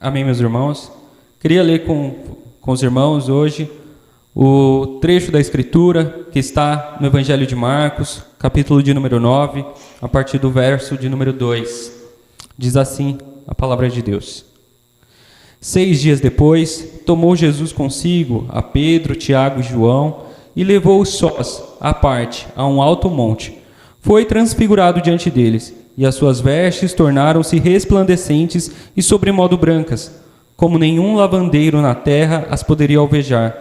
Amém, meus irmãos. Queria ler com os irmãos hoje o trecho da Escritura que está no Evangelho de Marcos, capítulo de número 9, a partir do verso de número 2. Diz assim a palavra de Deus. 6 dias depois, tomou Jesus consigo a Pedro, Tiago e João e levou-os sós, à parte, a um alto monte. Foi transfigurado diante deles, e as suas vestes tornaram-se resplandecentes e sobremodo brancas, como nenhum lavandeiro na terra as poderia alvejar.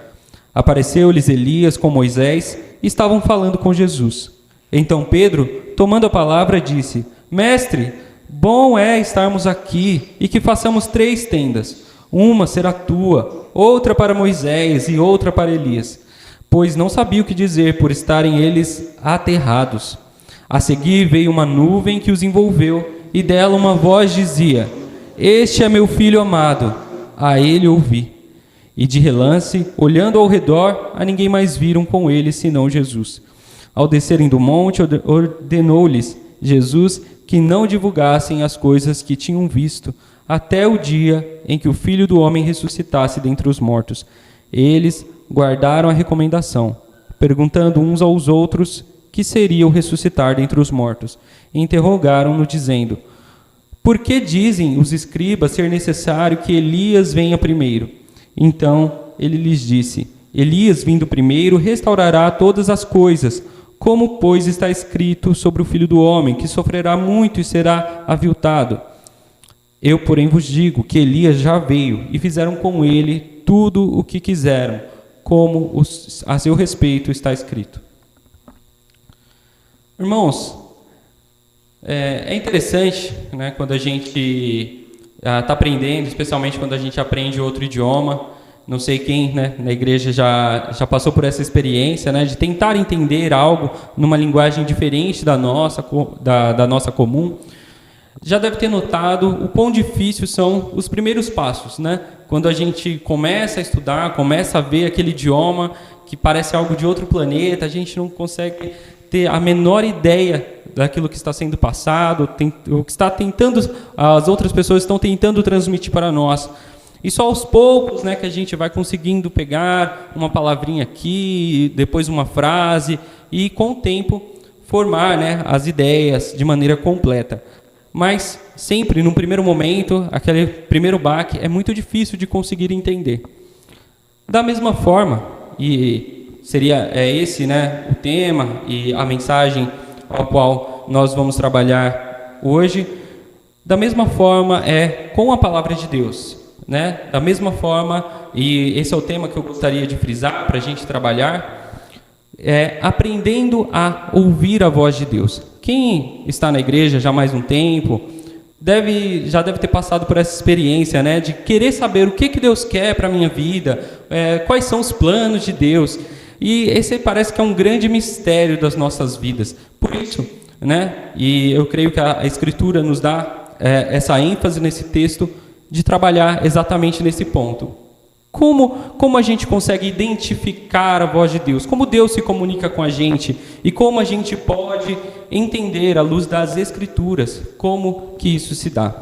Apareceu-lhes Elias com Moisés e estavam falando com Jesus. Então Pedro, tomando a palavra, disse: Mestre, bom é estarmos aqui e que façamos 3 tendas. Uma será tua, outra para Moisés e outra para Elias. Pois não sabia o que dizer por estarem eles aterrados. A seguir veio uma nuvem que os envolveu, e dela uma voz dizia: Este é meu filho amado, a ele ouvi. E de relance, olhando ao redor, a ninguém mais viram com ele, senão Jesus. Ao descerem do monte, ordenou-lhes Jesus que não divulgassem as coisas que tinham visto, até o dia em que o Filho do Homem ressuscitasse dentre os mortos. Eles guardaram a recomendação, perguntando uns aos outros que seria o ressuscitar dentre os mortos. Interrogaram-no, dizendo: Por que dizem os escribas ser necessário que Elias venha primeiro? Então ele lhes disse: Elias, vindo primeiro, restaurará todas as coisas, como, pois, está escrito sobre o Filho do Homem, que sofrerá muito e será aviltado. Eu, porém, vos digo que Elias já veio, e fizeram com ele tudo o que quiseram, como a seu respeito está escrito. Irmãos, é interessante, né, quando a gente está aprendendo, especialmente quando a gente aprende outro idioma. Não sei quem, né, na igreja já passou por essa experiência, né, de tentar entender algo numa linguagem diferente da nossa comum. Já deve ter notado o quão difíceis são os primeiros passos, né? Quando a gente começa a estudar, começa a ver aquele idioma que parece algo de outro planeta, a gente não consegue ter a menor ideia daquilo que está sendo passado, o que está tentando, as outras pessoas estão tentando transmitir para nós. E só aos poucos, né, que a gente vai conseguindo pegar uma palavrinha aqui, depois uma frase, e com o tempo formar, né, as ideias de maneira completa. Mas sempre, num primeiro momento, aquele primeiro baque é muito difícil de conseguir entender. Da mesma forma, e seria esse, né, o tema e a mensagem ao qual nós vamos trabalhar hoje, da mesma forma é com a palavra de Deus, né? Da mesma forma, e esse é o tema que eu gostaria de frisar para a gente trabalhar, é aprendendo a ouvir a voz de Deus. Quem está na igreja já há mais um tempo já deve ter passado por essa experiência, né, de querer saber o que Deus quer para a minha vida, quais são os planos de Deus. E esse parece que é um grande mistério das nossas vidas. Por isso, né, e eu creio que a Escritura nos dá essa ênfase nesse texto de trabalhar exatamente nesse ponto. Como a gente consegue identificar a voz de Deus? Como Deus se comunica com a gente? E como a gente pode entender, à luz das Escrituras, como que isso se dá?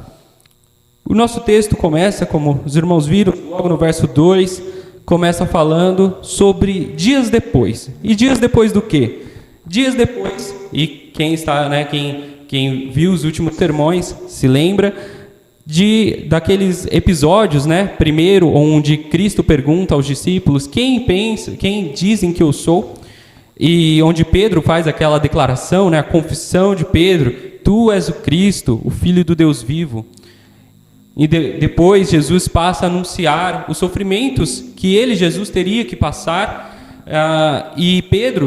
O nosso texto começa, como os irmãos viram, logo no verso 2, começa falando sobre dias depois. E dias depois do quê? Dias depois, e quem está, né, quem viu os últimos sermões se lembra daqueles episódios, né, primeiro, onde Cristo pergunta aos discípulos quem dizem que eu sou, e onde Pedro faz aquela declaração, né, a confissão de Pedro: Tu és o Cristo, o Filho do Deus vivo. E depois Jesus passa a anunciar os sofrimentos que Jesus teria que passar, e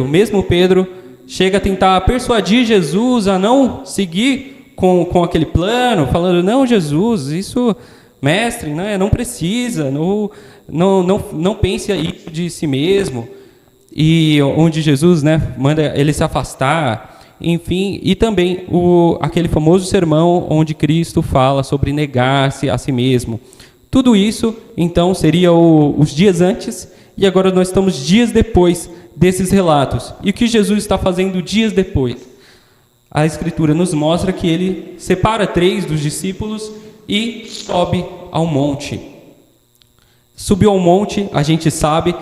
mesmo Pedro, chega a tentar persuadir Jesus a não seguir com aquele plano, falando: não, Jesus, isso, mestre, né, não precisa, não pense isso de si mesmo. E onde Jesus, né, manda ele se afastar, enfim, e também aquele famoso sermão onde Cristo fala sobre negar-se a si mesmo. Tudo isso, então, seria os dias antes, e agora nós estamos dias depois desses relatos. E o que Jesus está fazendo dias depois? A Escritura nos mostra que ele separa 3 dos discípulos e sobe ao monte. Subiu ao monte, a gente sabe,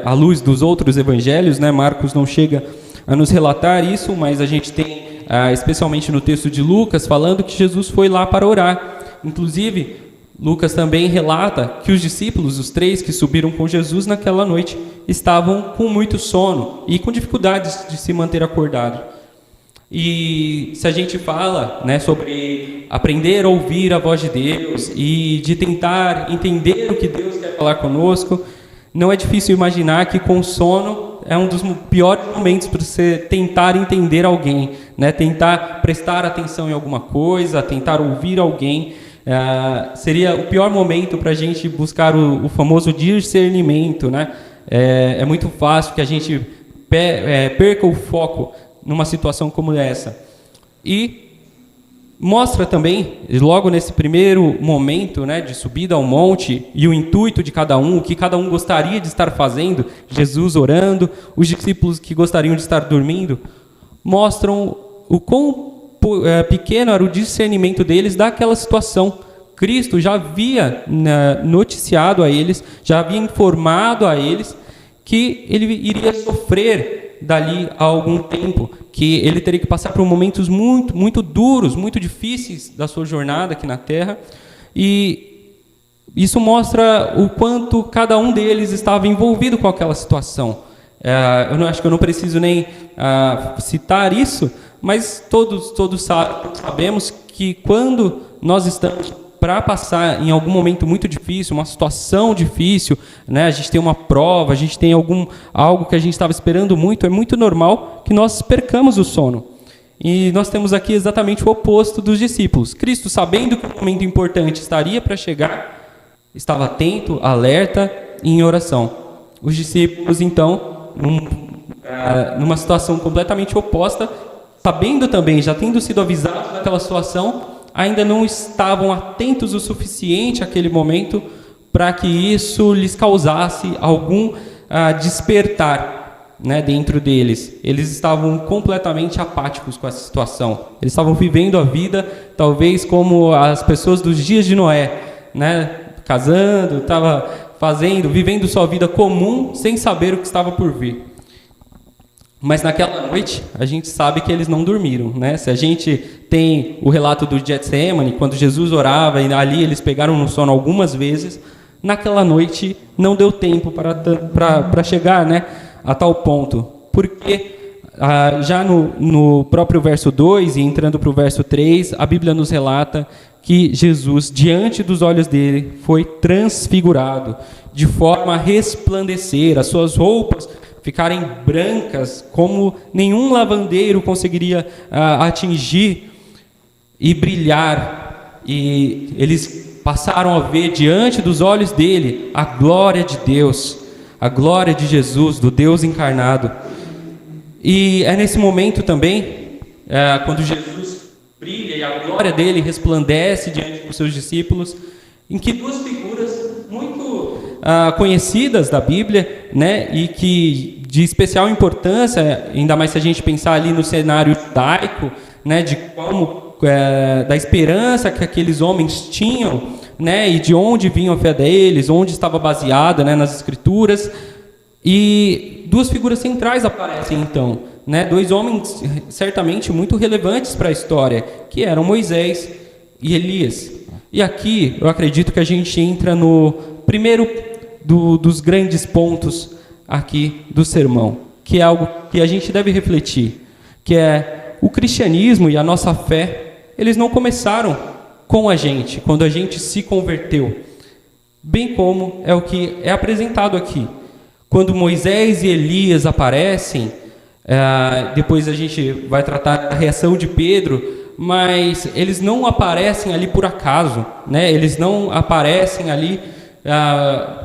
à luz dos outros evangelhos, né? Marcos não chega a nos relatar isso, mas a gente tem, especialmente no texto de Lucas, falando que Jesus foi lá para orar. Inclusive, Lucas também relata que os discípulos, os 3 que subiram com Jesus naquela noite, estavam com muito sono e com dificuldades de se manter acordado. E se a gente fala, né, sobre aprender a ouvir a voz de Deus e de tentar entender o que Deus quer falar conosco, não é difícil imaginar que com sono é um dos piores momentos para você tentar entender alguém, né? Tentar prestar atenção em alguma coisa, tentar ouvir alguém. Seria o pior momento para a gente buscar o famoso discernimento, né? É muito fácil que a gente perca o foco numa situação como essa. E mostra também, logo nesse primeiro momento, né, de subida ao monte, e o intuito de cada um, o que cada um gostaria de estar fazendo, Jesus orando, os discípulos que gostariam de estar dormindo, mostram o quão pequeno era o discernimento deles daquela situação. Cristo já havia noticiado a eles, já havia informado a eles que ele iria sofrer dali a algum tempo, que ele teria que passar por momentos muito, muito duros, muito difíceis da sua jornada aqui na Terra, e isso mostra o quanto cada um deles estava envolvido com aquela situação. Eu acho que eu não preciso nem citar isso, mas todos sabemos que quando nós estamos para passar em algum momento muito difícil, uma situação difícil, né? A gente tem uma prova, a gente tem algo que a gente estava esperando muito, é muito normal que nós percamos o sono. E nós temos aqui exatamente o oposto dos discípulos. Cristo, sabendo que um momento importante estaria para chegar, estava atento, alerta e em oração. Os discípulos, então, numa situação completamente oposta, sabendo também, já tendo sido avisados daquela situação, ainda não estavam atentos o suficiente àquele momento para que isso lhes causasse algum despertar, né, dentro deles. Eles estavam completamente apáticos com essa situação. Eles estavam vivendo a vida, talvez como as pessoas dos dias de Noé, né, casando, vivendo sua vida comum, sem saber o que estava por vir. Mas naquela noite, a gente sabe que eles não dormiram, né? Se a gente tem o relato do Getsemane, quando Jesus orava, e ali eles pegaram no sono algumas vezes, naquela noite não deu tempo para chegar, né, a tal ponto. Porque já no próprio verso 2, e entrando para o verso 3, a Bíblia nos relata que Jesus, diante dos olhos dele, foi transfigurado, de forma a resplandecer, as suas roupas ficarem brancas, como nenhum lavandeiro conseguiria atingir, e brilhar. E eles passaram a ver diante dos olhos dele a glória de Deus, a glória de Jesus, do Deus encarnado. E é nesse momento também, quando Jesus brilha e a glória dele resplandece diante dos seus discípulos, em que duas figuras muito conhecidas da Bíblia, né, e que de especial importância, ainda mais se a gente pensar ali no cenário judaico, né, de como da esperança que aqueles homens tinham, né, e de onde vinha a fé deles, onde estava baseada, né, nas Escrituras. E duas figuras centrais aparecem então, né, dois homens certamente muito relevantes para a história, que eram Moisés e Elias. E aqui eu acredito que a gente entra no primeiro dos grandes pontos aqui do sermão, que é algo que a gente deve refletir, que é o cristianismo e a nossa fé, eles não começaram com a gente, quando a gente se converteu, bem como é o que é apresentado aqui. Quando Moisés e Elias aparecem, depois a gente vai tratar da reação de Pedro, mas eles não aparecem ali por acaso, né? Eles não aparecem ali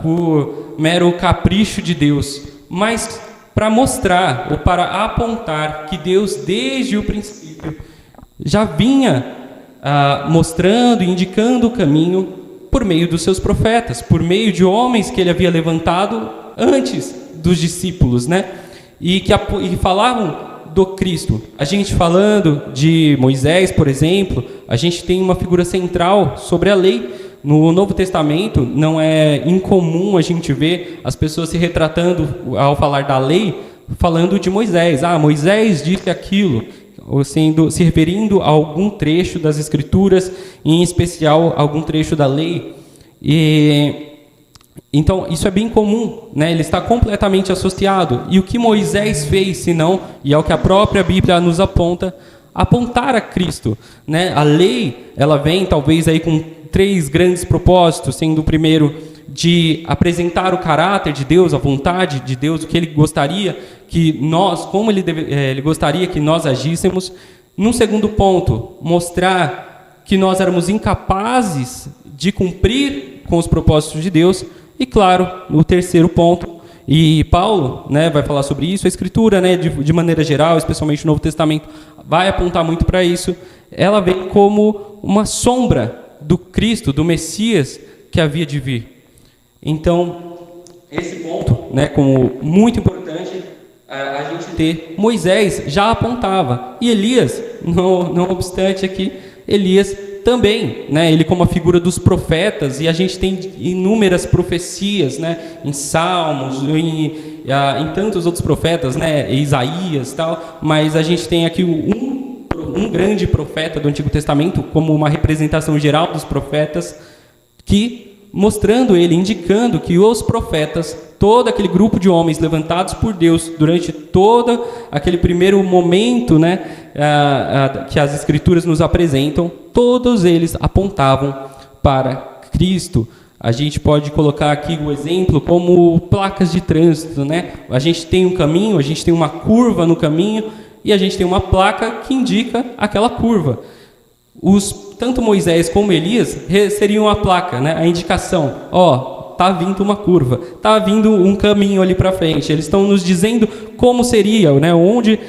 por mero capricho de Deus, mas para mostrar ou para apontar que Deus, desde o princípio, já vinha mostrando e indicando o caminho por meio dos seus profetas, por meio de homens que ele havia levantado antes dos discípulos, né? E que falavam do Cristo. A gente falando de Moisés, por exemplo, a gente tem uma figura central sobre a lei, No Novo Testamento, não é incomum a gente ver as pessoas se retratando, ao falar da lei, falando de Moisés. Moisés disse aquilo, ou se referindo a algum trecho das Escrituras, em especial algum trecho da lei. Então, isso é bem comum, né? Ele está completamente associado. E o que Moisés fez, senão, e é o que a própria Bíblia nos aponta, apontar a Cristo, né? A lei, ela vem talvez aí com 3 grandes propósitos, sendo o primeiro de apresentar o caráter de Deus, a vontade de Deus, o que ele gostaria que nós, como ele gostaria que nós agíssemos. Num segundo ponto, mostrar que nós éramos incapazes de cumprir com os propósitos de Deus. E claro, no terceiro ponto, e Paulo, né, vai falar sobre isso, a Escritura, né, de maneira geral, especialmente o Novo Testamento, vai apontar muito para isso. Ela vem como uma sombra do Cristo, do Messias que havia de vir. Então, esse ponto, né, como muito importante, a gente ter, Moisés já apontava, e Elias, não obstante aqui, Elias também, né, ele como a figura dos profetas, e a gente tem inúmeras profecias, né, em Salmos, em tantos outros profetas, né, Isaías e tal, mas a gente tem aqui um grande profeta do Antigo Testamento, como uma representação geral dos profetas, que mostrando ele, indicando que os profetas, todo aquele grupo de homens levantados por Deus durante todo aquele primeiro momento, né, que as Escrituras nos apresentam, todos eles apontavam para Cristo. A gente pode colocar aqui o exemplo como placas de trânsito, né? A gente tem um caminho, a gente tem uma curva no caminho e a gente tem uma placa que indica aquela curva. Tanto Moisés como Elias seriam a placa, né? A indicação, tá vindo uma curva, tá vindo um caminho ali para frente. Eles estão nos dizendo como seria, né? Onde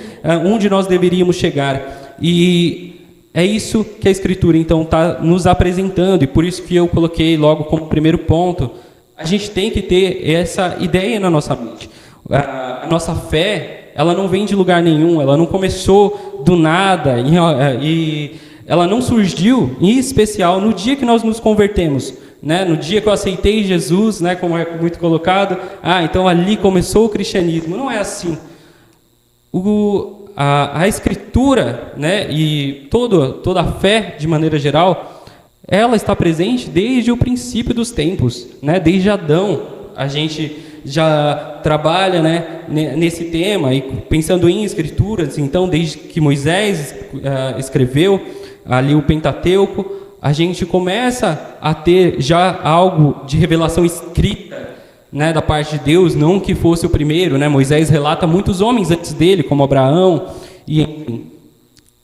nós deveríamos chegar. E é isso que a Escritura então está nos apresentando, e por isso que eu coloquei logo como primeiro ponto. A gente tem que ter essa ideia na nossa mente. A nossa fé, ela não vem de lugar nenhum, ela não começou do nada e ela não surgiu, em especial, no dia que nós nos convertemos, né? No dia que eu aceitei Jesus, né? Como é muito colocado, então ali começou o cristianismo. Não é assim. A Escritura, né? E toda a fé, de maneira geral, ela está presente desde o princípio dos tempos, né? Desde Adão. A gente já trabalha, né, nesse tema, e pensando em Escrituras, então, desde que Moisés escreveu ali o Pentateuco, a gente começa a ter já algo de revelação escrita, né, da parte de Deus, não que fosse o primeiro, né? Moisés relata muitos homens antes dele, como Abraão, e enfim.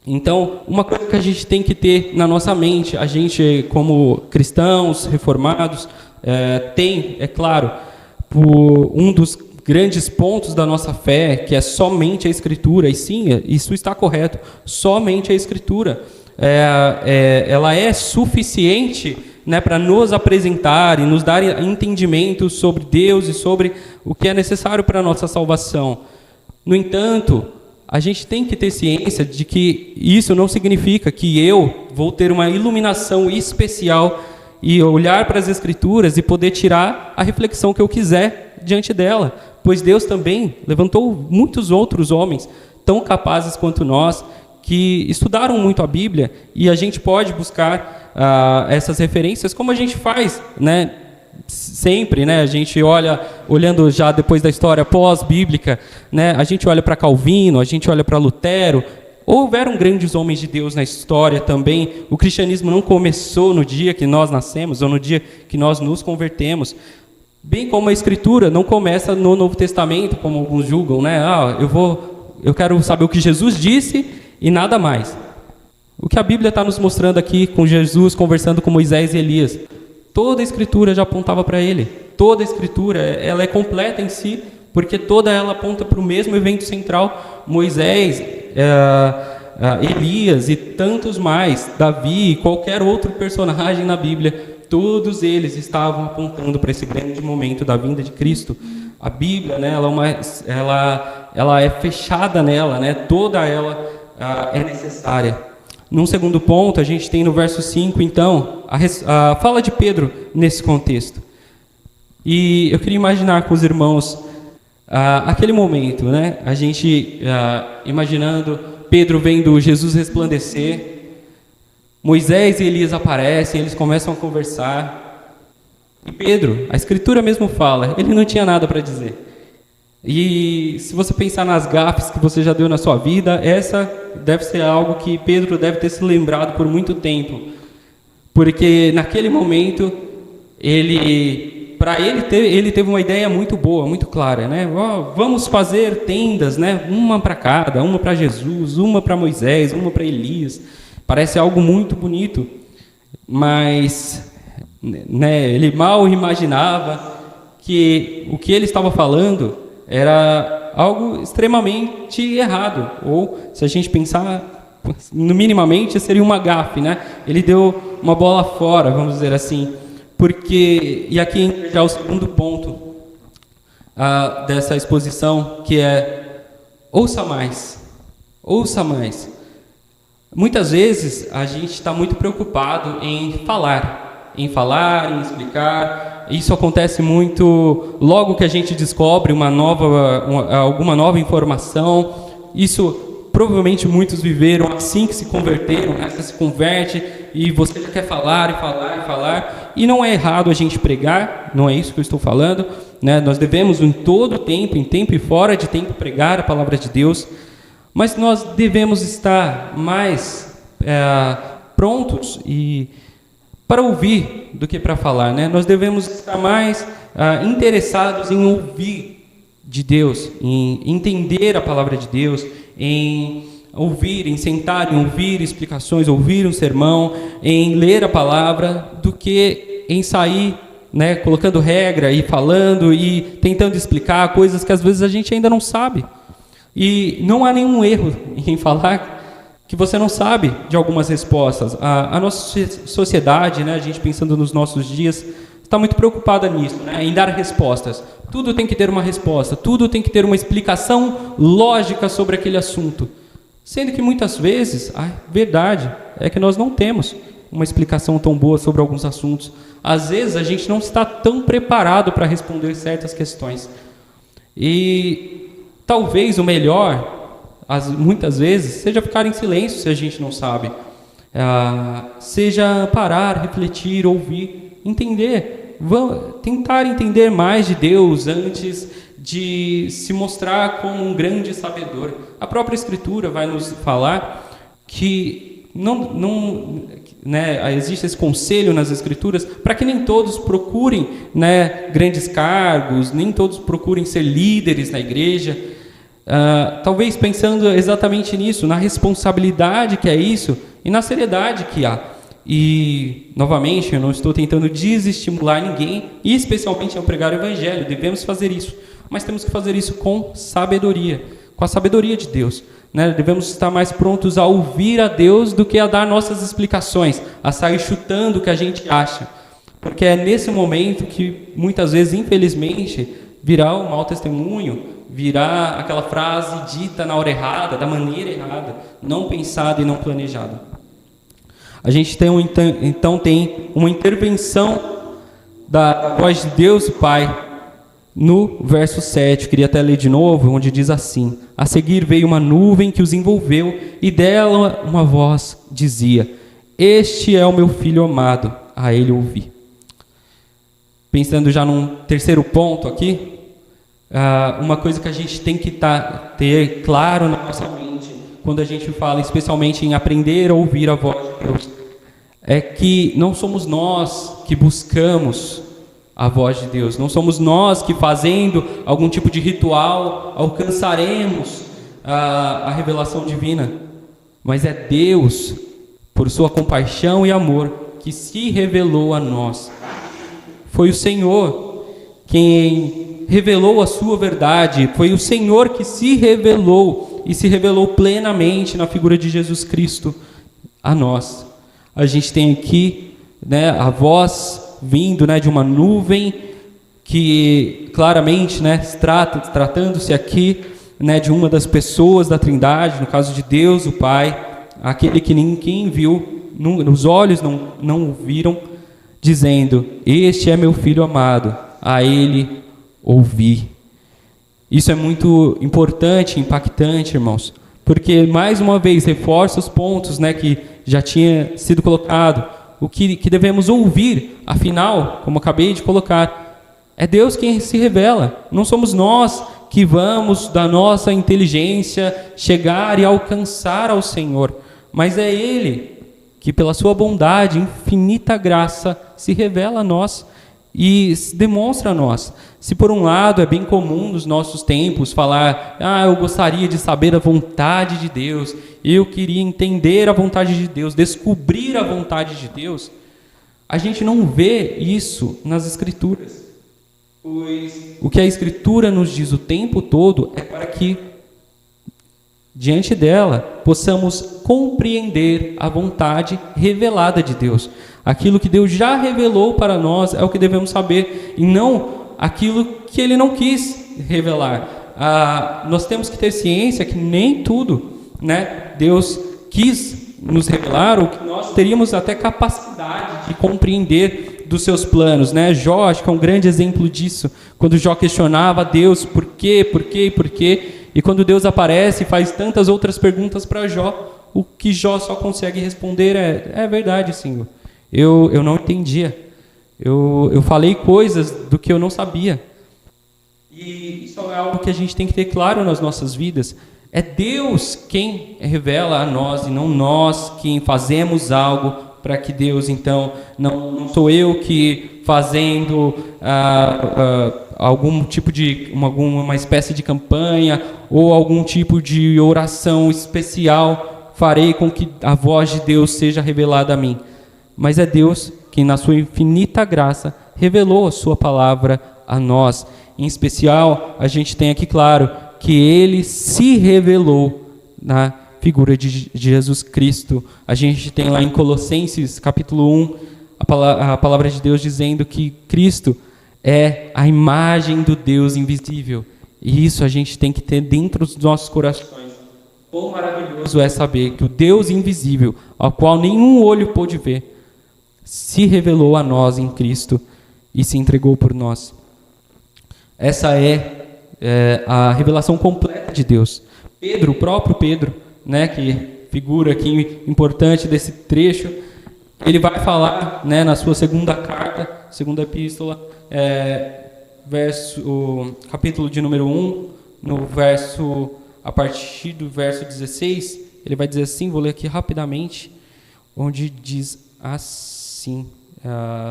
Então, uma coisa que a gente tem que ter na nossa mente, a gente como cristãos reformados, tem, é claro, um dos grandes pontos da nossa fé, que é somente a Escritura, e sim, isso está correto, somente a Escritura. Ela é suficiente, né, para nos apresentar e nos dar entendimento sobre Deus e sobre o que é necessário para a nossa salvação. No entanto, a gente tem que ter ciência de que isso não significa que eu vou ter uma iluminação especial e olhar para as Escrituras e poder tirar a reflexão que eu quiser diante dela, pois Deus também levantou muitos outros homens tão capazes quanto nós, que estudaram muito a Bíblia, e a gente pode buscar essas referências, como a gente faz, né, sempre, né, a gente olhando já depois da história pós-bíblica, né, a gente olha para Calvino, a gente olha para Lutero. Houveram grandes homens de Deus na história também. O cristianismo não começou no dia que nós nascemos, ou no dia que nós nos convertemos. Bem como a Escritura não começa no Novo Testamento, como alguns julgam, né, eu quero saber o que Jesus disse e nada mais. O que a Bíblia está nos mostrando aqui, com Jesus conversando com Moisés e Elias, toda a Escritura já apontava para ele. Toda a Escritura, ela é completa em si, porque toda ela aponta para o mesmo evento central. Moisés, Elias e tantos mais, Davi e qualquer outro personagem na Bíblia, todos eles estavam apontando para esse grande momento da vinda de Cristo. A Bíblia, né, ela é fechada nela, né, toda ela é necessária. Num segundo ponto, a gente tem no verso 5, então, a fala de Pedro nesse contexto. E eu queria imaginar com os irmãos aquele momento, né? A gente imaginando Pedro vendo Jesus resplandecer, Moisés e Elias aparecem, eles começam a conversar. E Pedro, a Escritura mesmo fala, ele não tinha nada para dizer. E se você pensar nas gafes que você já deu na sua vida, essa deve ser algo que Pedro deve ter se lembrado por muito tempo. Porque naquele momento, ele teve uma ideia muito boa, muito clara, né? Vamos fazer tendas, né? Uma para cada, uma para Jesus, uma para Moisés, uma para Elias. Parece algo muito bonito, mas né, ele mal imaginava que o que ele estava falando era algo extremamente errado, ou se a gente pensar, no minimamente seria uma gafe, né? Ele deu uma bola fora, vamos dizer assim, porque, e aqui entra já o segundo ponto dessa exposição, que é ouça mais, ouça mais. Muitas vezes a gente está muito preocupado em falar, em explicar. Isso acontece muito logo que a gente descobre alguma nova informação. Isso provavelmente muitos viveram assim que se converteram, né? Você se converte e você já quer falar e falar e falar. E não é errado a gente pregar, não é isso que eu estou falando, né? Nós devemos em todo tempo, em tempo e fora de tempo, pregar a palavra de Deus. Mas nós devemos estar mais prontos para ouvir do que para falar, né? Nós devemos estar mais interessados em ouvir de Deus, em entender a palavra de Deus, em ouvir, em sentar, em ouvir explicações, ouvir um sermão, em ler a palavra, do que em sair, né, colocando regra e falando e tentando explicar coisas que às vezes a gente ainda não sabe. E não há nenhum erro em falar que você não sabe de algumas respostas. A nossa sociedade, né, a gente pensando nos nossos dias, está muito preocupada nisso, né, em dar respostas. Tudo tem que ter uma resposta, tudo tem que ter uma explicação lógica sobre aquele assunto. Sendo que muitas vezes, a verdade é que nós não temos uma explicação tão boa sobre alguns assuntos. Às vezes a gente não está tão preparado para responder certas questões. E talvez o melhor, muitas vezes, seja ficar em silêncio se a gente não sabe. Seja parar, refletir, ouvir, entender. Tentar entender mais de Deus antes de se mostrar como um grande sabedor. A própria Escritura vai nos falar que existe esse conselho nas Escrituras para que nem todos procurem, né, grandes cargos, nem todos procurem ser líderes na igreja. Talvez pensando exatamente nisso, na responsabilidade que é isso e na seriedade que há. E, novamente, eu não estou tentando desestimular ninguém, e especialmente ao pregar o Evangelho, devemos fazer isso, mas temos que fazer isso com sabedoria, com a sabedoria de Deus, né? Devemos estar mais prontos a ouvir a Deus do que a dar nossas explicações, a sair chutando o que a gente acha, porque é nesse momento que, muitas vezes, infelizmente, virá um mau testemunho, virá aquela frase dita na hora errada, da maneira errada, não pensada e não planejada. A gente tem tem uma intervenção da voz de Deus, o Pai, no verso 7, queria até ler de novo, onde diz assim: a seguir veio uma nuvem que os envolveu, e dela uma voz dizia: este é o meu filho amado, a ele ouvi. Pensando já num terceiro ponto aqui, uma coisa que a gente tem que ter claro na nossa mente, quando a gente fala especialmente em aprender a ouvir a voz de Deus, é que não somos nós que buscamos a voz de Deus, não somos nós que, fazendo algum tipo de ritual, alcançaremos a revelação divina, mas é Deus, por sua compaixão e amor, que se revelou a nós. Foi o Senhor quem revelou a sua verdade, foi o Senhor que se revelou, e se revelou plenamente na figura de Jesus Cristo a nós. A gente tem aqui, né, a voz vindo, né, de uma nuvem que claramente, né, tratando-se aqui, né, de uma das pessoas da Trindade, no caso de Deus, o Pai, aquele que ninguém viu, nos olhos não o viram, dizendo: este é meu filho amado, a ele ouvi. Isso é muito importante, impactante, irmãos, porque mais uma vez reforça os pontos, né, que já tinha sido colocado. O que devemos ouvir, afinal, como acabei de colocar, é Deus quem se revela. Não somos nós que vamos, da nossa inteligência, chegar e alcançar ao Senhor, mas é Ele que, pela sua bondade, infinita graça, se revela a nós e se demonstra a nós. Se por um lado é bem comum nos nossos tempos falar: eu gostaria de saber a vontade de Deus, eu queria entender a vontade de Deus, descobrir a vontade de Deus, a gente não vê isso nas Escrituras. Pois o que a Escritura nos diz o tempo todo é para que, diante dela, possamos compreender a vontade revelada de Deus. Aquilo que Deus já revelou para nós é o que devemos saber, e não aquilo que Ele não quis revelar. Nós temos que ter ciência que nem tudo, né, Deus quis nos revelar, ou que nós teríamos até capacidade de compreender dos seus planos, né? Jó, acho que é um grande exemplo disso, quando Jó questionava a Deus por quê, e quando Deus aparece e faz tantas outras perguntas para Jó, o que Jó só consegue responder é verdade, Senhor. Eu não entendia. Eu falei coisas do que eu não sabia. E isso é algo que a gente tem que ter claro nas nossas vidas. É Deus quem revela a nós, e não nós quem fazemos algo para que Deus, então, não sou eu que fazendo algum tipo de, uma espécie de campanha ou algum tipo de oração especial farei com que a voz de Deus seja revelada a mim. Mas é Deus quem, na sua infinita graça, revelou a sua palavra a nós. Em especial, a gente tem aqui claro que Ele se revelou na figura de Jesus Cristo. A gente tem lá em Colossenses, capítulo 1, a palavra de Deus dizendo que Cristo é a imagem do Deus invisível. E isso a gente tem que ter dentro dos nossos corações. Quão maravilhoso é saber que o Deus invisível, ao qual nenhum olho pôde ver, se revelou a nós em Cristo e se entregou por nós. Essa é a revelação completa de Deus. Pedro, o próprio Pedro, né, que figura aqui importante desse trecho, ele vai falar, né, na sua segunda carta, segunda epístola, capítulo de número 1, a partir do verso 16, ele vai dizer assim, vou ler aqui rapidamente, onde diz assim,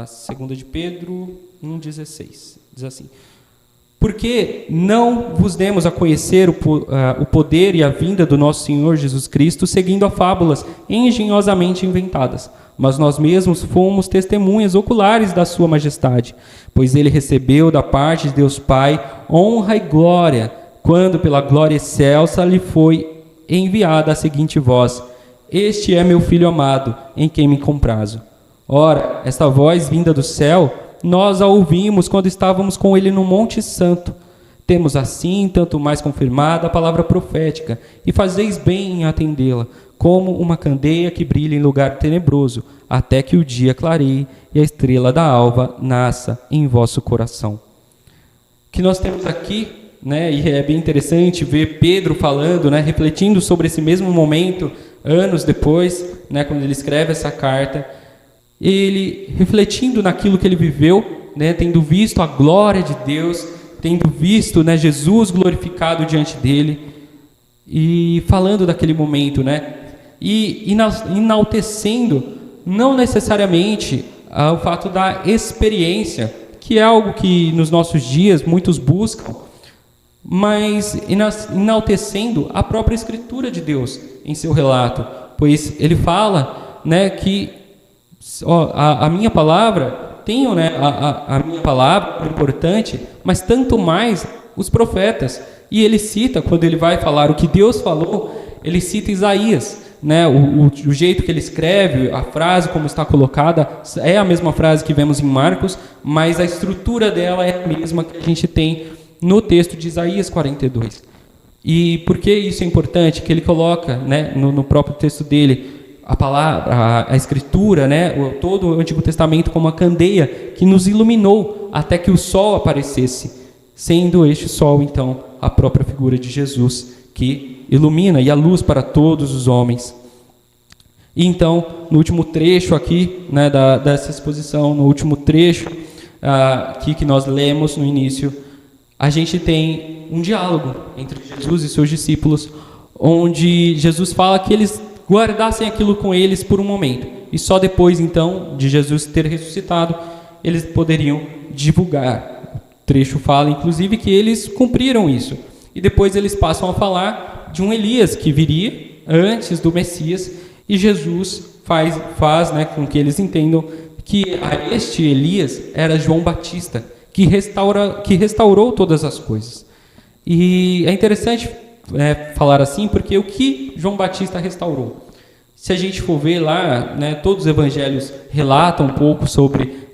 segunda de Pedro 1,16, diz assim: porque não vos demos a conhecer o poder e a vinda do nosso Senhor Jesus Cristo seguindo a fábulas engenhosamente inventadas, mas nós mesmos fomos testemunhas oculares da sua majestade, pois ele recebeu da parte de Deus Pai honra e glória, quando pela glória excelsa lhe foi enviada a seguinte voz: este é meu Filho amado, em quem me comprazo. Ora, esta voz vinda do céu, nós a ouvimos quando estávamos com ele no Monte Santo. Temos assim, tanto mais confirmada a palavra profética, e fazeis bem em atendê-la, como uma candeia que brilha em lugar tenebroso, até que o dia clareie e a estrela da alva nasça em vosso coração. Que nós temos aqui, né, e é bem interessante ver Pedro falando, né, refletindo sobre esse mesmo momento, anos depois, né, quando ele escreve essa carta, ele refletindo naquilo que ele viveu, né, tendo visto a glória de Deus, tendo visto, né, Jesus glorificado diante dele, e falando daquele momento, né, e enaltecendo não necessariamente o fato da experiência, que é algo que nos nossos dias muitos buscam, mas enaltecendo a própria Escritura de Deus em seu relato, pois ele fala, né, que a minha palavra, tenho, né, a minha palavra importante, mas tanto mais os profetas. E ele cita, quando ele vai falar o que Deus falou, ele cita Isaías, né, o jeito que ele escreve, a frase como está colocada, é a mesma frase que vemos em Marcos, mas a estrutura dela é a mesma que a gente tem no texto de Isaías 42. E por que isso é importante? Que ele coloca, né, no próprio texto dele, a palavra, a escritura, né, todo o Antigo Testamento como uma candeia que nos iluminou até que o sol aparecesse, sendo este sol, então, a própria figura de Jesus, que ilumina e a luz para todos os homens. E então, no último trecho aqui, né, dessa exposição, no último trecho aqui que nós lemos no início, a gente tem um diálogo entre Jesus e seus discípulos, onde Jesus fala que eles guardassem aquilo com eles por um momento, e só depois, então, de Jesus ter ressuscitado, eles poderiam divulgar. O trecho fala, inclusive, que eles cumpriram isso. E depois eles passam a falar de um Elias que viria antes do Messias, e Jesus faz, né, com que eles entendam que este Elias era João Batista, que restaurou todas as coisas. E é interessante falar assim, porque o que João Batista restaurou? Se a gente for ver lá, né, todos os evangelhos relatam um pouco sobre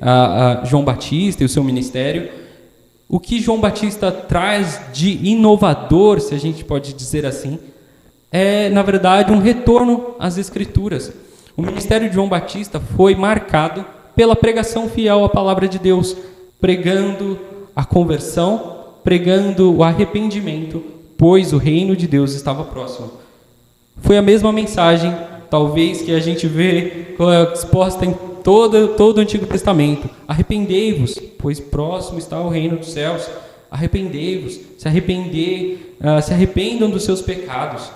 João Batista e o seu ministério. O que João Batista traz de inovador, se a gente pode dizer assim, é, na verdade, um retorno às Escrituras. O ministério de João Batista foi marcado pela pregação fiel à palavra de Deus, pregando a conversão, pregando o arrependimento, pois o reino de Deus estava próximo. Foi a mesma mensagem, talvez, que a gente vê exposta em todo o Antigo Testamento. Arrependei-vos, pois próximo está o reino dos céus. Arrependei-vos, se arrependam dos seus pecados.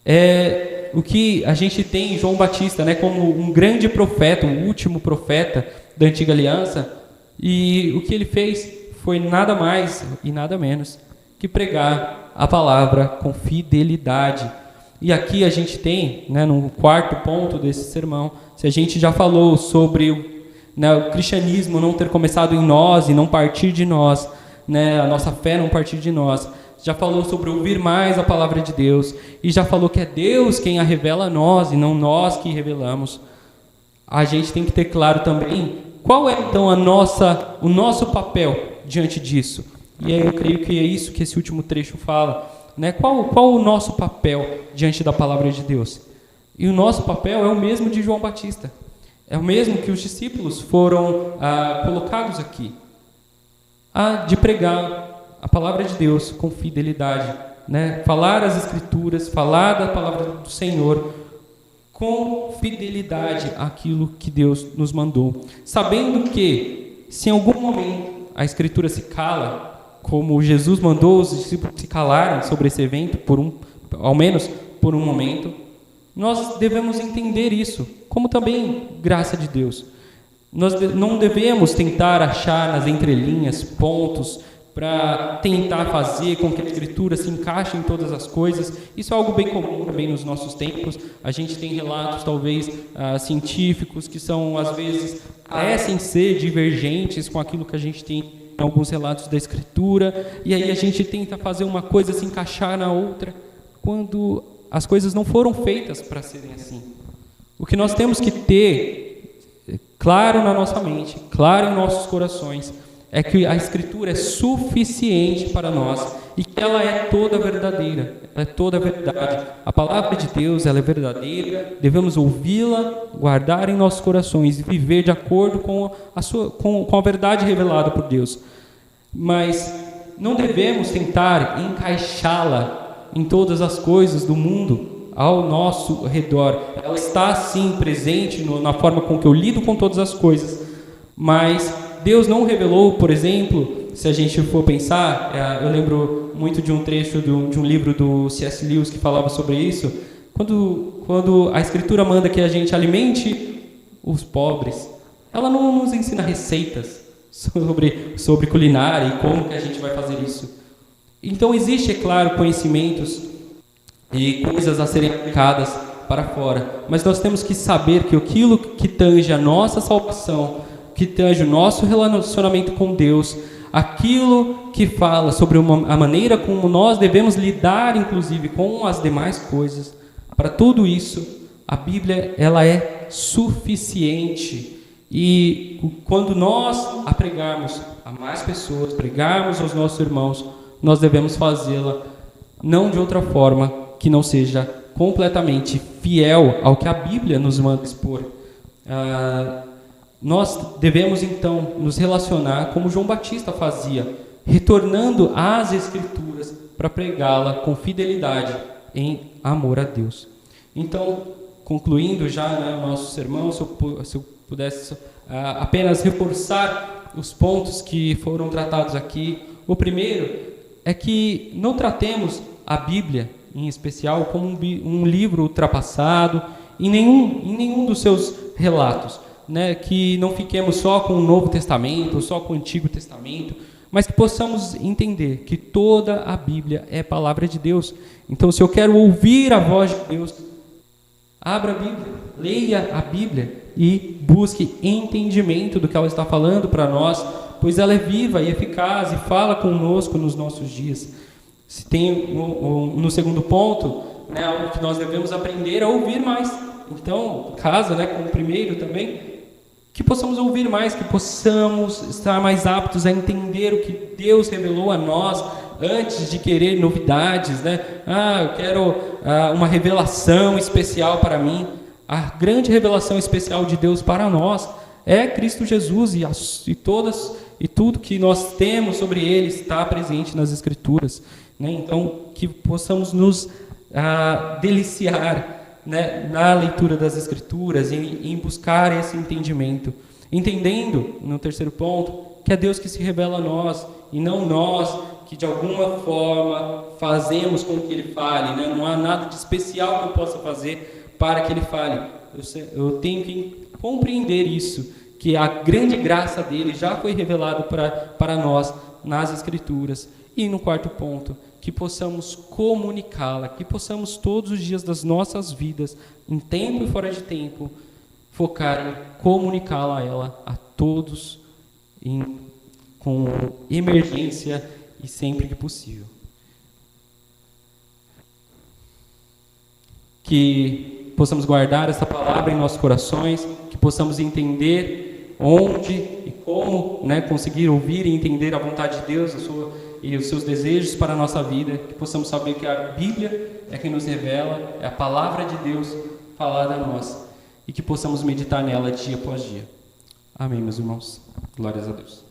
É o que a gente tem em João Batista, né, como um grande profeta, o último profeta da Antiga Aliança, e o que ele fez foi nada mais e nada menos que pregar a palavra com fidelidade. E aqui a gente tem, né, no quarto ponto desse sermão, se a gente já falou sobre, né, o cristianismo não ter começado em nós e não partir de nós, né, a nossa fé não partir de nós, já falou sobre ouvir mais a palavra de Deus, e já falou que é Deus quem a revela a nós e não nós que revelamos. A gente tem que ter claro também qual é então o nosso papel diante disso. E aí eu creio que é isso que esse último trecho fala, né? Qual o nosso papel diante da palavra de Deus? E o nosso papel é o mesmo de João Batista, é o mesmo que os discípulos foram colocados aqui, de pregar a palavra de Deus com fidelidade, né? Falar as Escrituras, falar da palavra do Senhor com fidelidade aquilo que Deus nos mandou, sabendo que se em algum momento a Escritura se cala, como Jesus mandou os discípulos se calarem sobre esse evento, ao menos por um momento, nós devemos entender isso, como também graça de Deus. Nós não devemos tentar achar nas entrelinhas pontos para tentar fazer com que a Escritura se encaixe em todas as coisas. Isso é algo bem comum também nos nossos tempos. A gente tem relatos, talvez, científicos, que são, às vezes, parecem ser divergentes com aquilo que a gente tem em alguns relatos da Escritura, e aí a gente tenta fazer uma coisa se encaixar na outra, quando as coisas não foram feitas para serem assim. O que nós temos que ter claro na nossa mente, claro em nossos corações, é que a Escritura é suficiente para nós e que ela é toda verdadeira, ela é toda verdade. A palavra de Deus, ela é verdadeira, devemos ouvi-la, guardar em nossos corações e viver de acordo com a verdade revelada por Deus. Mas não devemos tentar encaixá-la em todas as coisas do mundo ao nosso redor. Ela está, sim, presente na forma com que eu lido com todas as coisas, mas Deus não revelou, por exemplo, se a gente for pensar, eu lembro muito de um trecho de um livro do C.S. Lewis que falava sobre isso, quando a Escritura manda que a gente alimente os pobres, ela não nos ensina receitas sobre culinária e como que a gente vai fazer isso. Então existe, é claro, conhecimentos e coisas a serem aplicadas para fora, mas nós temos que saber que aquilo que tange a nossa salvação, que tange o nosso relacionamento com Deus, aquilo que fala sobre a maneira como nós devemos lidar, inclusive, com as demais coisas, para tudo isso, a Bíblia, ela é suficiente. E quando nós a pregarmos a mais pessoas, pregarmos aos nossos irmãos, nós devemos fazê-la não de outra forma que não seja completamente fiel ao que a Bíblia nos manda expor. Nós devemos, então, nos relacionar como João Batista fazia, retornando às Escrituras para pregá-la com fidelidade em amor a Deus. Então, concluindo já, né, o nosso sermão, se eu pudesse apenas reforçar os pontos que foram tratados aqui. O primeiro é que não tratemos a Bíblia, em especial, como um livro ultrapassado, em nenhum dos seus relatos, né? Que não fiquemos só com o Novo Testamento, ou só com o Antigo Testamento, mas que possamos entender que toda a Bíblia é palavra de Deus. Então, se eu quero ouvir a voz de Deus, abra a Bíblia, leia a Bíblia e busque entendimento do que ela está falando para nós, pois ela é viva e eficaz e fala conosco nos nossos dias. Se tem no segundo ponto, né, algo que nós devemos aprender a ouvir mais. Então, casa, né, com o primeiro também, que possamos ouvir mais, que possamos estar mais aptos a entender o que Deus revelou a nós, antes de querer novidades, né? Eu quero uma revelação especial para mim. A grande revelação especial de Deus para nós é Cristo Jesus, e tudo que nós temos sobre Ele está presente nas Escrituras, né? Então, que possamos nos deliciar, né, na leitura das Escrituras e em buscar esse entendimento, entendendo, no terceiro ponto, que é Deus que se revela a nós e não nós que de alguma forma fazemos com que Ele fale, né? Não há nada de especial que eu possa fazer para que Ele fale. Eu tenho que compreender isso, que a grande graça dele já foi revelado para nós nas Escrituras. E no quarto ponto, que possamos comunicá-la, que possamos todos os dias das nossas vidas, em tempo e fora de tempo, focar em comunicá-la a ela, a todos, com emergência e sempre que possível. Que possamos guardar essa palavra em nossos corações, que possamos entender onde e como, né, conseguir ouvir e entender a vontade de Deus, e os seus desejos para a nossa vida, que possamos saber que a Bíblia é quem nos revela, é a palavra de Deus falada a nós, e que possamos meditar nela dia após dia. Amém, meus irmãos. Glórias a Deus.